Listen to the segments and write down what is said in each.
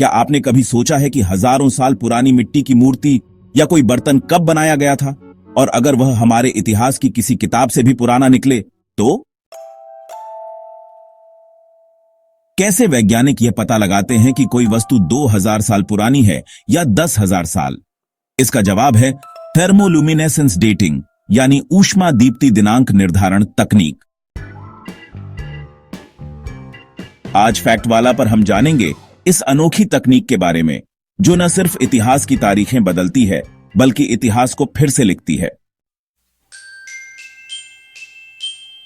क्या आपने कभी सोचा है कि हजारों साल पुरानी मिट्टी की मूर्ति या कोई बर्तन कब बनाया गया था? और अगर वह हमारे इतिहास की किसी किताब से भी पुराना निकले तो? कैसे वैज्ञानिक यह पता लगाते हैं कि कोई वस्तु 2000 साल पुरानी है या 10,000 साल? इसका जवाब है थर्मोल्यूमिनेसेंस डेटिंग, यानी ऊष्मा दीप्ति दिनांक निर्धारण तकनीक। आज फैक्ट वाला पर हम जानेंगे इस अनोखी तकनीक के बारे में, जो न सिर्फ इतिहास की तारीखें बदलती है बल्कि इतिहास को फिर से लिखती है।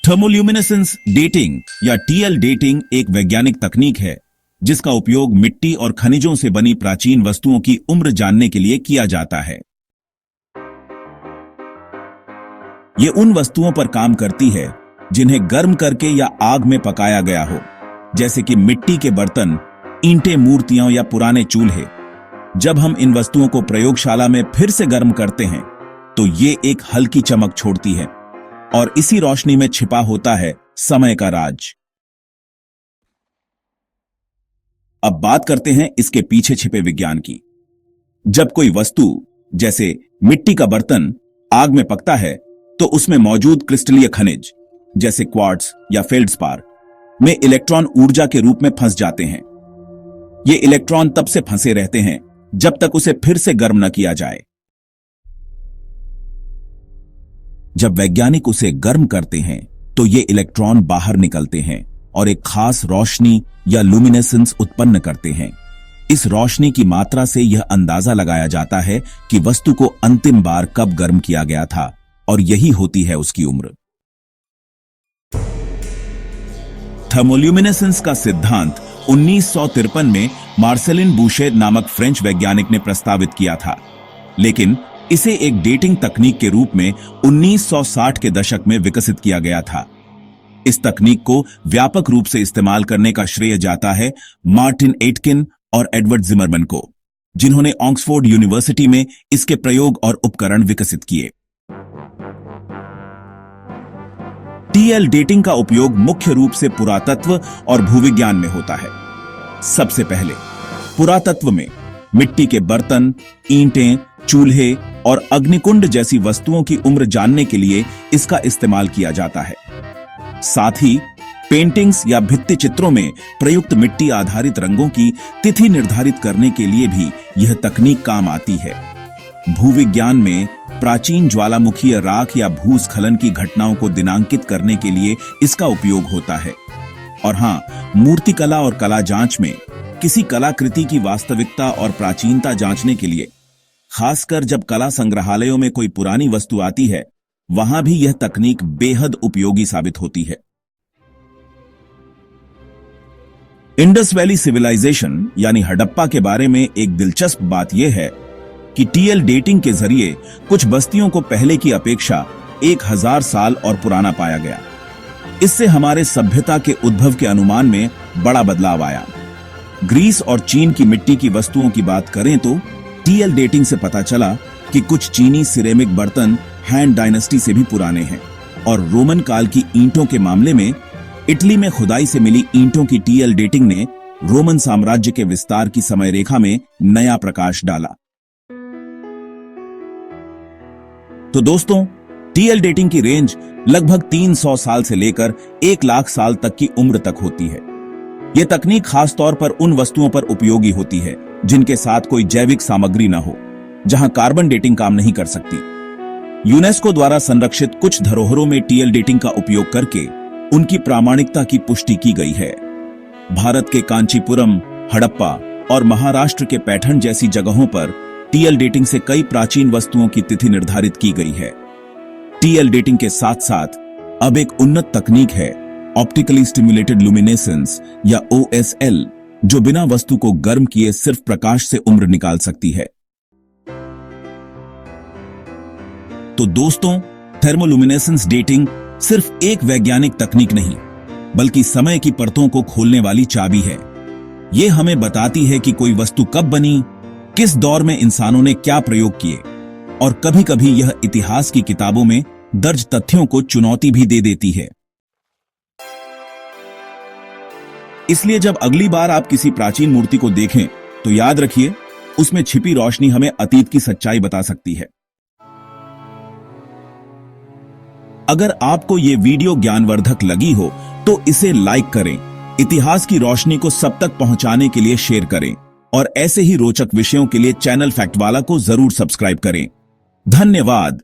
थर्मोल्यूमिनेसेंस डेटिंग या टीएल डेटिंग एक वैज्ञानिक तकनीक है जिसका उपयोग मिट्टी और खनिजों से बनी प्राचीन वस्तुओं की उम्र जानने के लिए किया जाता है। यह उन वस्तुओं पर काम करती है जिन्हें गर्म करके या आग में पकाया गया हो, जैसे कि मिट्टी के बर्तन, ईंटें, मूर्तियां या पुराने चूल्हे। जब हम इन वस्तुओं को प्रयोगशाला में फिर से गर्म करते हैं तो ये एक हल्की चमक छोड़ती है और इसी रोशनी में छिपा होता है समय का राज। अब बात करते हैं इसके पीछे छिपे विज्ञान की। जब कोई वस्तु जैसे मिट्टी का बर्तन आग में पकता है तो उसमें मौजूद क्रिस्टलीय खनिज जैसे क्वार्ट्ज या फेल्डस्पार में इलेक्ट्रॉन ऊर्जा के रूप में फंस जाते हैं। ये इलेक्ट्रॉन तब से फंसे रहते हैं जब तक उसे फिर से गर्म न किया जाए। जब वैज्ञानिक उसे गर्म करते हैं तो ये इलेक्ट्रॉन बाहर निकलते हैं और एक खास रोशनी या लुमिनेसेंस उत्पन्न करते हैं। इस रोशनी की मात्रा से यह अंदाजा लगाया जाता है कि वस्तु को अंतिम बार कब गर्म किया गया था, और यही होती है उसकी उम्र। थर्मोल्यूमिनेसेंस का सिद्धांत 1953 में मार्सेलिन बूशे नामक फ्रेंच वैज्ञानिक ने प्रस्तावित किया था, लेकिन इसे एक डेटिंग तकनीक के रूप में 1960 के दशक में विकसित किया गया था। इस तकनीक को व्यापक रूप से इस्तेमाल करने का श्रेय जाता है मार्टिन एटकिन और एडवर्ड जिमरमैन को, जिन्होंने ऑक्सफोर्ड यूनिवर्सिटी में इसके प्रयोग और उपकरण विकसित किए। टीएल डेटिंग का उपयोग मुख्य रूप से पुरातत्व और भूविज्ञान में होता है। सबसे पहले पुरातत्व में मिट्टी के बर्तन, ईंटें, चूल्हे और अग्निकुंड जैसी वस्तुओं की उम्र जानने के लिए इसका इस्तेमाल किया जाता है। साथ ही पेंटिंग्स या भित्ति चित्रों में प्रयुक्त मिट्टी आधारित रंगों की तिथि निर्धारित करने के लिए भी यह तकनीक काम आती है। भूविज्ञान में प्राचीन ज्वालामुखीय राख या भूस्खलन की घटनाओं को दिनांकित करने के लिए इसका उपयोग होता है। और हां, मूर्तिकला और कला जांच में किसी कलाकृति की वास्तविकता और प्राचीनता जांचने के लिए, खासकर जब कला संग्रहालयों में कोई पुरानी वस्तु आती है, वहां भी यह तकनीक बेहद उपयोगी साबित होती है। इंडस वैली सिविलाइजेशन यानी हड़प्पा के बारे में एक दिलचस्प बात यह है कि टीएल डेटिंग के जरिए कुछ बस्तियों को पहले की अपेक्षा 1000 साल और पुराना पाया गया। इससे हमारे सभ्यता के उद्भव के अनुमान में बड़ा बदलाव आया। ग्रीस और चीन की मिट्टी की वस्तुओं की बात करें तो टीएल डेटिंग से पता चला कि कुछ चीनी सिरेमिक बर्तन हैन डायनेस्टी से भी पुराने हैं, और रोमन काल की ईंटों के मामले में इटली में खुदाई से मिली ईंटों की टीएल डेटिंग ने रोमन साम्राज्य के विस्तार की समय रेखा में नया प्रकाश डाला। तो दोस्तों, टीएल डेटिंग की रेंज लगभग 300 साल से लेकर 1 लाख साल तक की उम्र तक होती है। यह तकनीक खास तौर पर उन वस्तुओं पर उपयोगी होती है जिनके साथ कोई जैविक सामग्री न हो, जहां कार्बन डेटिंग काम नहीं कर सकती। यूनेस्को द्वारा संरक्षित कुछ धरोहरों में टीएल डेटिंग का उपयोग करके उनकी प्रामाणिकता की पुष्टि की गई है। भारत के कांचीपुरम, हड़प्पा और महाराष्ट्र के पैठण जैसी जगहों पर टीएल डेटिंग से कई प्राचीन वस्तुओं की तिथि निर्धारित की गई है। टीएल डेटिंग के साथ साथ अब एक उन्नत तकनीक है ऑप्टिकली स्टिमुलेटेड लुमिनेसेंस या ओएसएल, जो बिना वस्तु को गर्म किए सिर्फ प्रकाश से उम्र निकाल सकती है। तो दोस्तों, थर्मोल्यूमिनेसेंस डेटिंग सिर्फ एक वैज्ञानिक तकनीक नहीं, बल्कि समय की परतों को खोलने वाली चाबी है। यह हमें बताती है कि कोई वस्तु कब बनी, किस दौर में इंसानों ने क्या प्रयोग किए, और कभी-कभी यह इतिहास की किताबों में दर्ज तथ्यों को चुनौती भी दे देती है। इसलिए जब अगली बार आप किसी प्राचीन मूर्ति को देखें तो याद रखिए, उसमें छिपी रोशनी हमें अतीत की सच्चाई बता सकती है। अगर आपको ये वीडियो ज्ञानवर्धक लगी हो तो इसे लाइक करें, इतिहास की रोशनी को सब तक पहुंचाने के लिए शेयर करें और ऐसे ही रोचक विषयों के लिए चैनल फैक्टवाला को जरूर सब्सक्राइब करें। धन्यवाद।